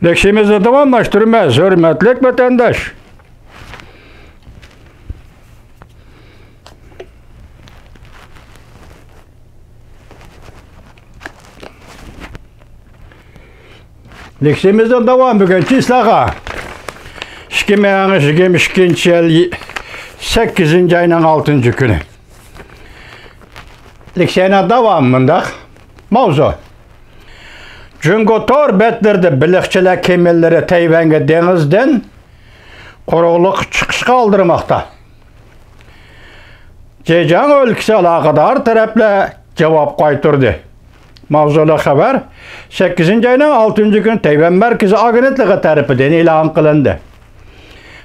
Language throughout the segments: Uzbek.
Leksimizni davamlaştırmaz, hürmetlik vatandaş. Leksimizden devam bugün Çislağa. 2022 yıl 8. ayının 6. günü. Leksiyana devamında mavzu. Cungo tor betlerde bilikçiler kemelleri Tayvan'a denizden kurukluk çıkış kaldırmakta. Zhejiang ülkesi alakadar tarafla cevap kaytırdı. Mavzulu haber 8. ayının 6. gün Tayvan Merkezi Agentliği tarafından ilan kılındı.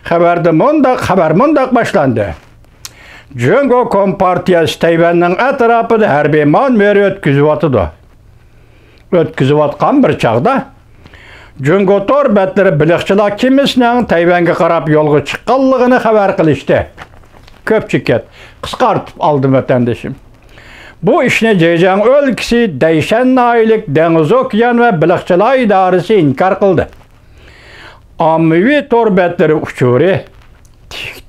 Haber mundak başlandı. Cungo Kompartiyası Tayvan'ın etrafında harbiy manevra ötküzüp atkan bir çağda Cungo tor betleri bilikçiler kimisinin Tayvan'a qarab yolga çıqqanlığını haber kılıştı. Köpçüket kıskartıp aldım vatandaşım. Bu işini Zhejiang ülkesi Değişen Nailik Deniz Okyan ve Bilikçiler İdaresi inkar kıldı. Ammavi tor betleri uçuru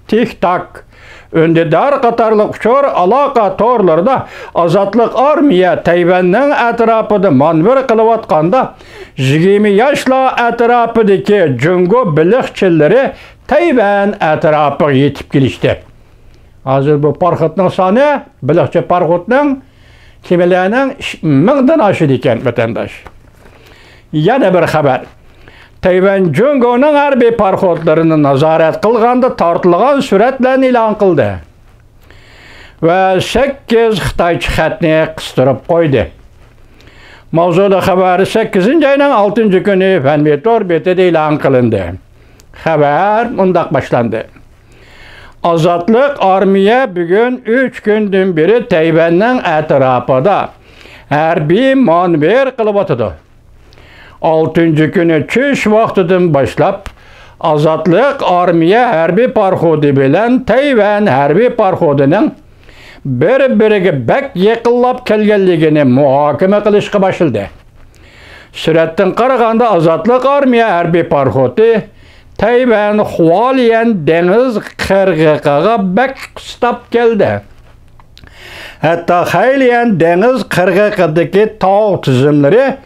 tik tak öndedar qatarlıq uçur alaka torlarda Azatlık Armiya Tayvan'ın etrafında manevra kılıp atqanda 20 yaşla etrafındaki Cungo bilikçileri Tayvan etrafı yetip gelişti. Hazır bu parxotning soni bilikçi parxotning kemalarning 1000dan aşır ekan vatandaş. Yana bir haber. Tayvan Cungo'nun harbiy parxotlarini nazorat qilganda tortilgan suratlarni e'lon qildi. Va 8 Xitoycha xatni qistirib qo'ydi. Mavzuda xabari 8. ayının 6. günü Vanmetor betida e'lon qilindi. Xabar mundaq boshlandı. Azatlık Armiya bugün 3 gündün beri Tayvan'ın etrafında harbiy manevra qilib atdı. 6. günü çüş vaktidan başlap Azatlık Armiya harbiy parxodi bilen Tayvan harbiy parxodining bir-biriga bak yaqinlab kelganligini muhokama qilishga boshladi. Suratdan qaraganda Azatlık Armiya harbiy parxodi Tayvan Hualien deniz qirg'iqiga bak qistab keldi. Hatta Hualien deniz qirg'iqidagi tog' tizimlari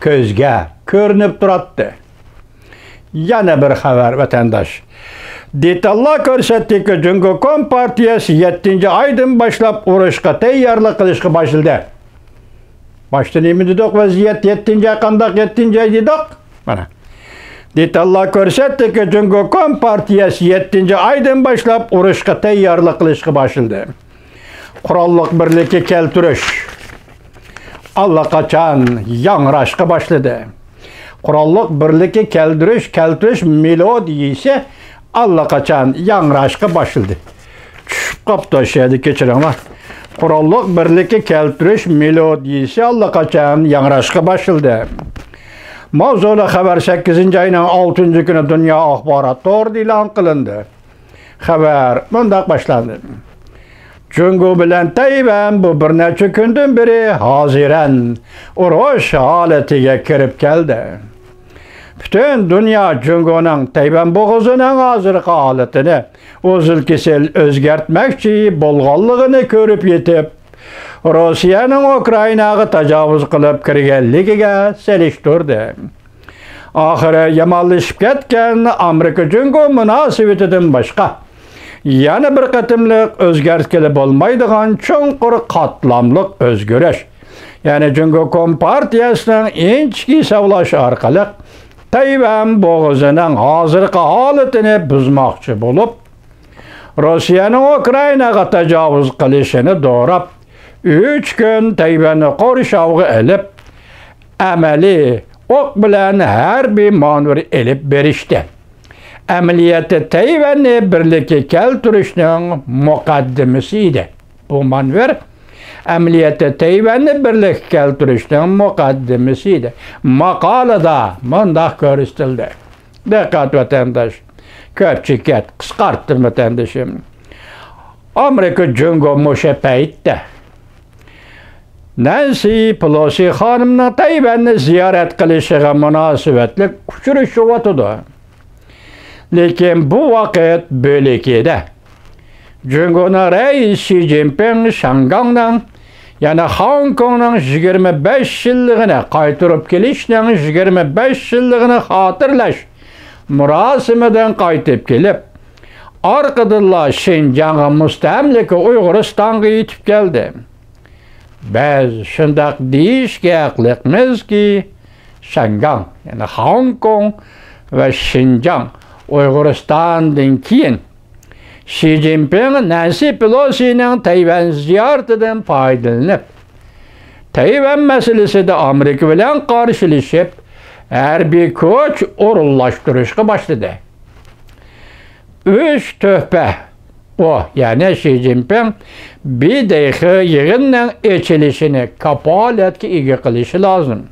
ko'zga ko'rinib turadi. Yana bir haber vatandaş. Detallar ko'rsatdi ki Cungo Kompartiyasi 7. aydan başlap urushga tayyorlik qilishga boshladi. Başta nima dedik vaziyat 7. ay qandaq 7. ay dedik? Mana. Detallar ko'rsatdi ki Cungo Kompartiyasi 7. aydan başlap urushga tayyorlik qilishga boshladi. Qurolliq birlikka keltirish allaqachon yangrashga boshladi. Qurolliq birlikka keltirish melodiyasi allaqachon yangrashga boshladi. Tushib qopti o'shadi kechiringlar. Qurolliq birlikka keltirish melodiyasi allaqachon yangrashga boshladi. Mavzuli xabar 8. ayının 6. günü Dünya Axborot To'g'ri e'lon qilindi. Xabar mundaq boshlandi. Cungo bilen Tayvan bu bir necha günden beri haziran urush holatiga kirib keldi. Bütün dünya Cungo'nun Tayvan bo'g'izining hozirgi holatini o'zil-kesil o'zgartmoqchi bo'lganligini ko'rib yetib, Rossiyaning Ukrainaga tajovuz qilib kirganligiga selishtirdi. Oxiri yomonlashib ketgan Amerika-Cungo munosabatidan boshqa yana bir qatimliq o'zgartgili bo'lmaydigan chunqur qatlamliq o'zgarish. Ya'ni Cungo Kompartiyasining inchki savlash orqali Tayvan bo'g'izining hozirgi holatini buzmoqchi bo'lib, Rossiyaning Ukrainaga tajovuz qilishini do'rab, 3 kun Tayvanni qo'rishovga ilib, amaliy o'q bilan harbiy manevra elib berishdi. Amaliyati Tayvanni birlikka keltirishning muqaddimasi edi. Bu manevra amaliyati Tayvanni birlikka keltirishning muqaddimasi edi. Maqolada mundaq ko'rsatildi. Diqqat vatandaş. Ko'pchilik qisqartdim vatandaşım. Amerika Cungo musha paytda Nancy Pelosi xonimning Tayvanni ziyorat qilishiga munosabatli uchrashyapti. Lekin bu vaqt bo'lik edi. Jungoning rais Xi Jinping Shanghangdan yana Hong Kongning 25 yilligini qaytarib kelishning 25 yilligini xotirlash murosimidan qaytib kelib, orqadan Xinjiang'a mustamlika Uyg'uristonga yetib keldi. Biz shundaq deyishga haqliqmizki, Shanghang, yani Hong Kong ve Xinjiang Uyg'uristondan keyin Xi Jinping Nancy Pelosi'ning Tayvan ziyaratidan foydalanib, Tayvan meselesida Amerika bilan qarshilashib, harbiy kuch o'rinlashtirishga boshladi. 3 töhfa o, yani Xi Jinping bir daqiqa yig'inning ochilishini kapolatga ega qilishi lozim.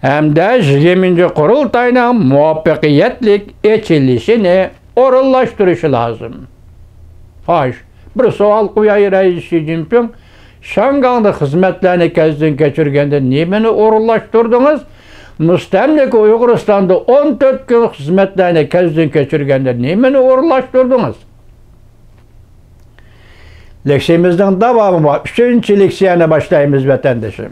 Hamda 20. qurultayning muvaffaqiyatli ochilishini o'rinlashtirishi lozim. Hoş, bir savol qo'yay rais Xi Jinping, Shanghangda xizmatlarni ko'zdan kechirganda nimani o'rinlashtirdingiz? Mustamlika Uyg'uristonda 14 kun xizmatlarni ko'zdan kechirganda nimani o'rinlashtirdingiz? Leksiyamizning davomi bor. 3-leksiyani boshlaymiz vatandoshim.